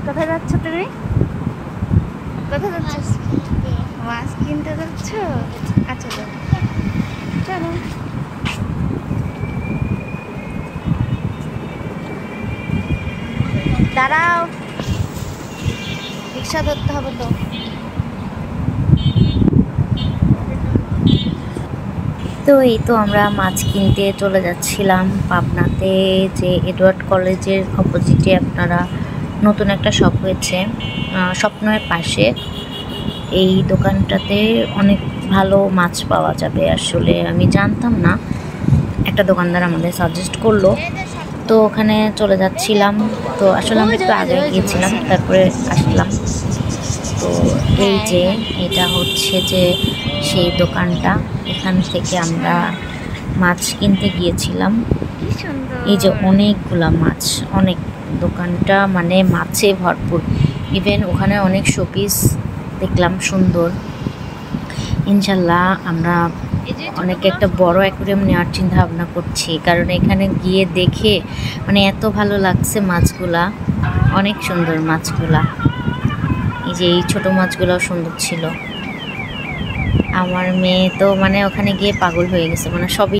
কোথায় যাচ্ছ তুমি? কোথায় যাচ্ছ? মাছ কিনতে যাচ্ছ? আচ্ছা চলো। দাঁড়াও, রিক্সা ধরতে হবে তো। তো এই তো আমরা মাছ কিনতে চলে যাচ্ছিলাম পাবনাতে, যে এডওয়ার্ড কলেজের অপোজিটে আপনারা নতুন একটা শপ হয়েছে স্বপ্নের পাশে। এই দোকানটাতে অনেক ভালো মাছ পাওয়া যাবে। আসলে আমি জানতাম না, একটা দোকানদার আমাদের সাজেস্ট করলো, তো ওখানে চলে যাচ্ছিলাম। তো আসলে আমি একটু আগে গিয়েছিলাম, তারপরে আসলাম। তো এই যে এটা হচ্ছে যে সেই দোকানটা, এখান থেকে আমরা মাছ কিনতে গিয়েছিলাম। এই যে অনেকগুলা মাছ, অনেক, দোকানটা মানে মাছে ভরপুর। ইভেন ওখানে অনেক শোপিস দেখলাম সুন্দর। ইনশাল্লাহ আমরা অনেক একটা বড় অ্যাকুরিয়াম নেওয়ার চিন্তা ভাবনা করছি, কারণ এখানে গিয়ে দেখে মানে এত ভালো লাগছে মাছগুলা, অনেক সুন্দর মাছগুলা। এই যে এই ছোটো মাছগুলোও সুন্দর ছিল। আমার মেয়ে তো মানে ওখানে গিয়ে পাগল হয়ে গেছে, মানে সবই